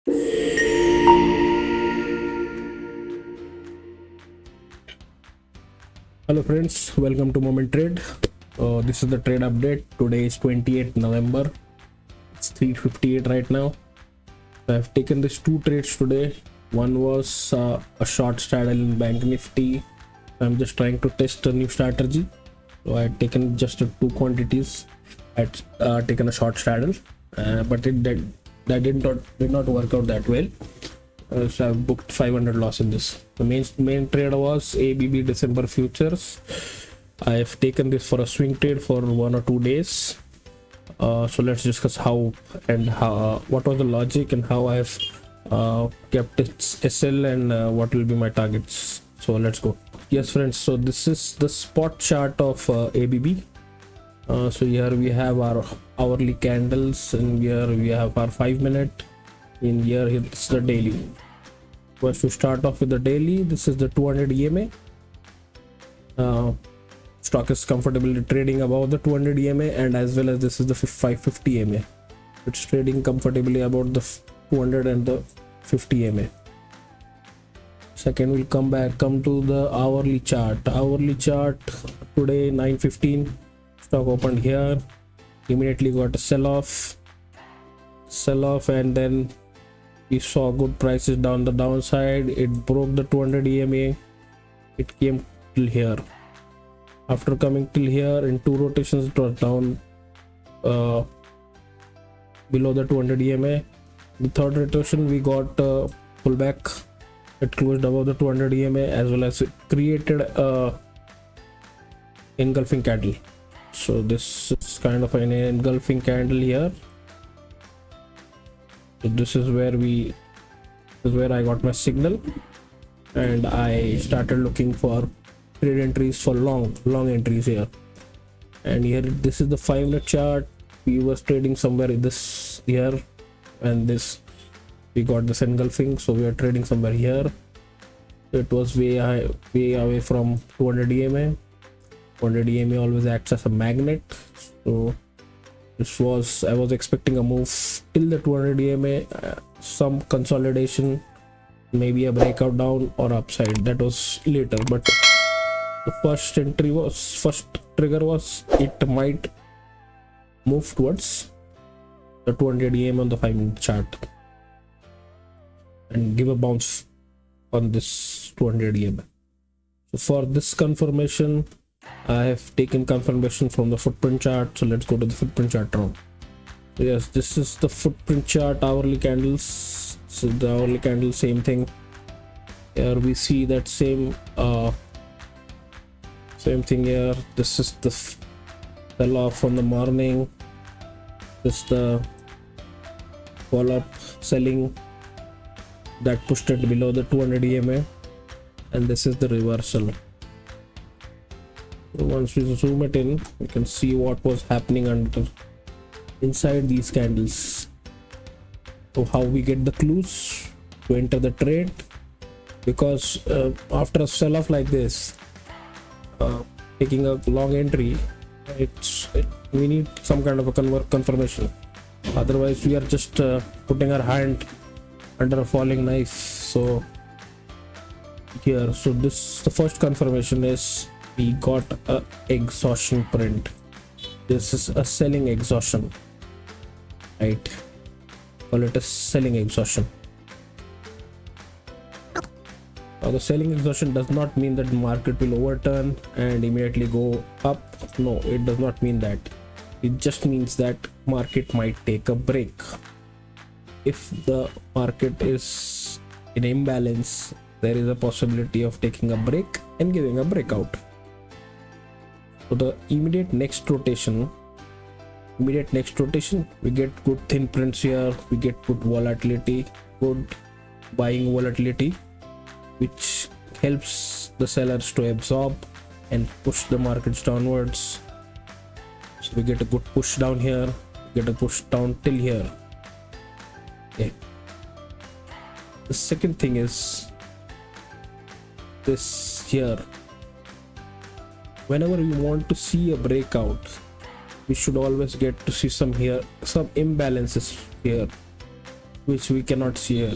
Hello friends, welcome to Moment Trade. This is the trade update. Today is 28th November. It's 3:58 right now. I have taken these two trades today. One was a short straddle in Banknifty. I'm just trying to test a new strategy. So I had taken just two quantities. I had taken a short straddle, but that did not work out that well. So I've booked 500 loss in this. The main trade was ABB December futures. I have taken this for a swing trade for 1 or 2 days. So let's discuss how what was the logic and how I have kept its SL and what will be my targets. So let's go. Yes friends, so this is the spot chart of ABB. So here we have our hourly candles, and here we have our 5-minute. In here it's the daily. First, to start off with the daily, this is the 200 EMA. Stock is comfortably trading above the 200 EMA, and as well as this is the 550 EMA. It's trading comfortably about the 200 and the 50 EMA. Second, we'll come to the hourly chart. Hourly chart today 9:15. Stock opened here, immediately got a sell off, and then we saw good prices down the downside. It broke the 200 EMA. It came till here. After coming till here in two rotations, it was down below the 200 EMA. The third rotation we got pullback. It closed above the 200 EMA, as well as it created a engulfing candle. So this is kind of an engulfing candle here. So this is where I got my signal, and I started looking for trade entries for long entries here. And here, this is the 5-minute chart. We was trading somewhere in this here, and this we got this engulfing, so we are trading somewhere here. It was way away from 200 EMA. 200 EMA always acts as a magnet, so I was expecting a move till the 200 EMA, some consolidation, maybe a breakout down or upside. That was later, but the first trigger was it might move towards the 200 EMA on the 5-minute chart and give a bounce on this 200 EMA. So for this confirmation, I have taken confirmation from the footprint chart. So let's go to the footprint chart now. So yes, this is the footprint chart, hourly candles. So the hourly candle, same thing. Here we see that same thing here. This is the sell off on the morning. This is the follow up selling that pushed it below the 200 EMA, and this is the reversal. Once we zoom it in, we can see what was happening inside these candles. So how we get the clues to enter the trade, because after a sell-off like this, taking a long entry, we need some kind of a confirmation. Otherwise, we are just putting our hand under a falling knife. So here, the first confirmation is we got a exhaustion print. This is a selling exhaustion, right? Call it a selling exhaustion. Now the selling exhaustion does not mean that the market will overturn and immediately go up. No, it does not mean that. It just means that market might take a break. If the market is in imbalance, there is a possibility of taking a break and giving a breakout. So the immediate next rotation, we get good thin prints here. We get good volatility, good buying volatility, which helps the sellers to absorb and push the markets downwards. So we get a good push down here, get a push down till here. Okay. The second thing is this here. Whenever we want to see a breakout, we should always get to see some imbalances here. which we cannot see here.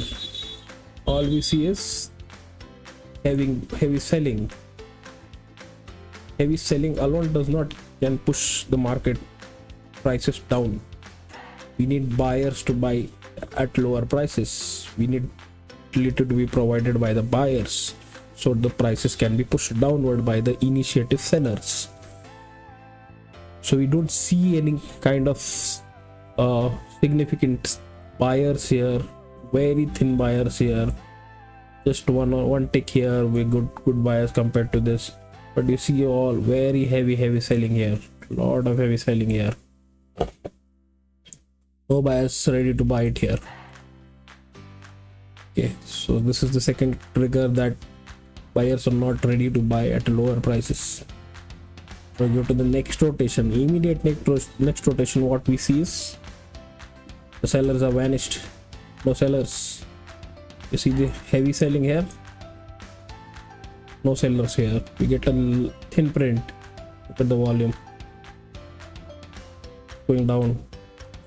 All we see is heavy selling. Heavy selling alone does not can push the market prices down. We need buyers to buy at lower prices. We need utility to be provided by the buyers, so the prices can be pushed downward by the initiative sellers. So we don't see any kind of significant buyers here, very thin buyers here. Just one tick here, we good buyers compared to this, but you see all very heavy selling here. Lot of heavy selling here. No buyers ready to buy it here. Okay, so this is the second trigger that buyers are not ready to buy at lower prices. We go to the next rotation. Immediate next rotation, what we see is the sellers are vanished. No sellers. You see the heavy selling here. No sellers here. We get a thin print. Look at the volume going down.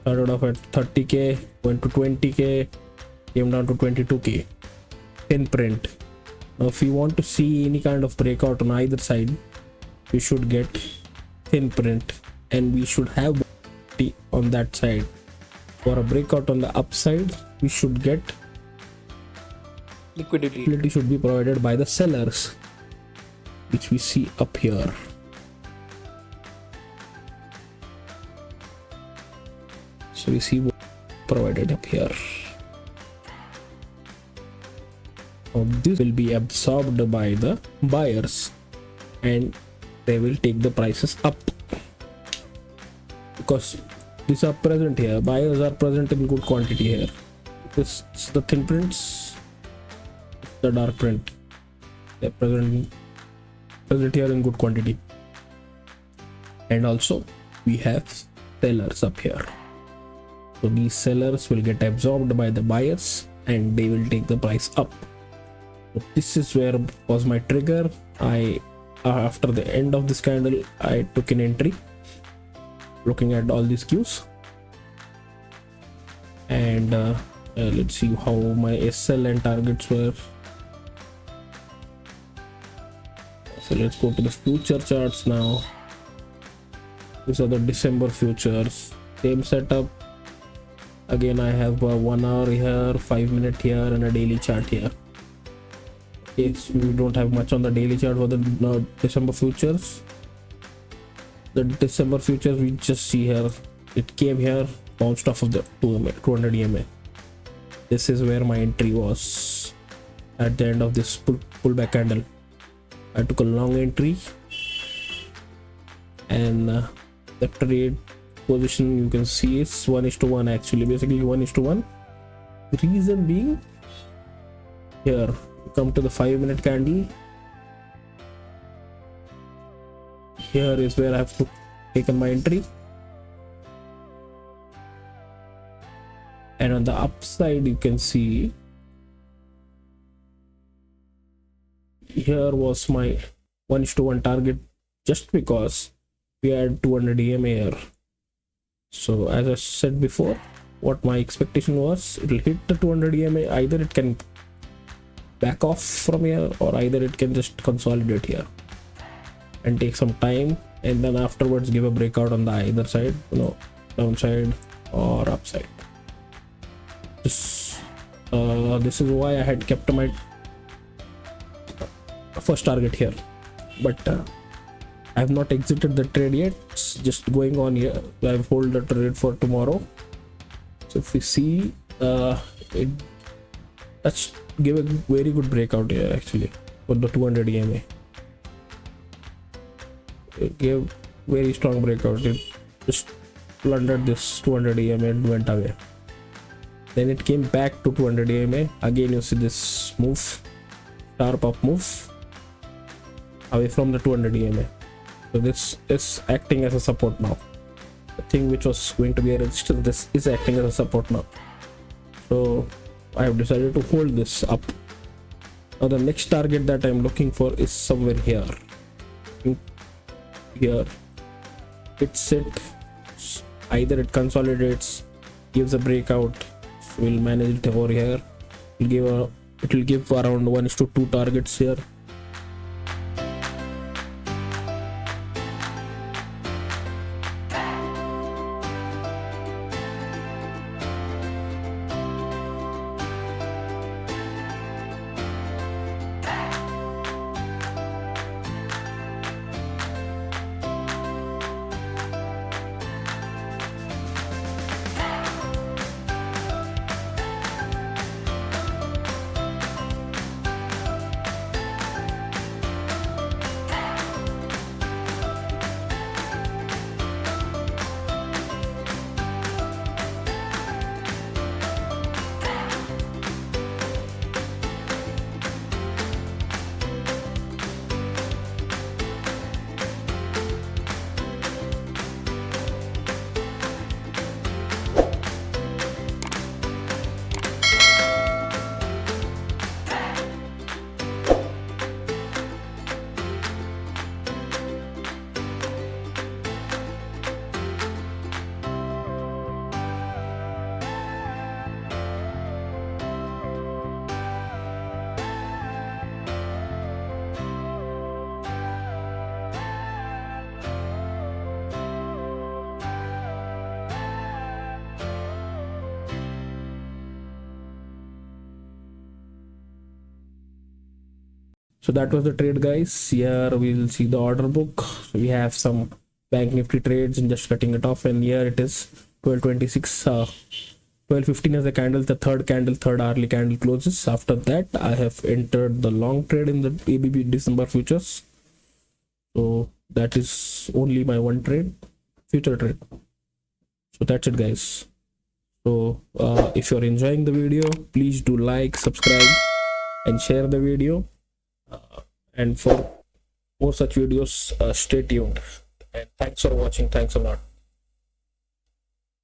Started off at 30k, went to 20k, came down to 22k. Thin print. Now if you want to see any kind of breakout on either side, we should get thin print, and we should have on that side. For a breakout on the upside, we should get liquidity. Liquidity should be provided by the sellers, which we see up here. So we see provided up here. Now this will be absorbed by the buyers, and they will take the prices up, because these are present here. Buyers are present in good quantity here. This is the thin prints, the dark print. They're present here in good quantity. And also we have sellers up here. So these sellers will get absorbed by the buyers, and they will take the price up. So this is where was my trigger. After the end of this candle, I took an entry, looking at all these cues, and let's see how my SL and targets were. So let's go to the future charts now. These are the December futures. Same setup. Again, I have 1 hour here, 5 minute here, and a daily chart here. Yes, we don't have much on the daily chart for the December futures. The December futures we just see here, it came here, bounced off of the 200 EMA. This is where my entry was at the end of this pullback candle. I took a long entry, and the trade position you can see is 1:1, actually basically 1:1. Reason being, here come to the 5 minute candle. Here is where I have to taken my entry, and on the upside you can see here was my 1:1 target, just because we had 200 EMA here. So as I said before, what my expectation was, it will hit the 200 EMA. Either it can back off from here, or either it can just consolidate here and take some time, and then afterwards give a breakout on the either side, downside or upside. This is why I had kept my first target here, but I have not exited the trade yet. It's just going on here. I have hold the trade for tomorrow. So if we see let's give a very good breakout here actually for the 200 EMA. It gave very strong breakout. It just plundered this 200 EMA and went away. Then it came back to 200 EMA. Again you see this move, sharp up move away from the 200 EMA. So this is acting as a support now. The thing which was going to be a resistance, this is acting as a support now. So I have decided to hold this up. Now the next target that I'm looking for is somewhere here. Here it's it, either it consolidates, gives a breakout, we'll manage it over here. It will give around 1:2 targets here. So that was the trade, guys. Here we'll see the order book. We have some bank nifty trades and just cutting it off, and here it is 12:26, 12:15 as the candle, the third hourly candle closes. After that, I have entered the long trade in the ABB December futures. So that is only my one trade, future trade. So that's it, guys. So if you're enjoying the video, please do like, subscribe and share the video. And for more such videos, stay tuned, and thanks for watching. Thanks a lot.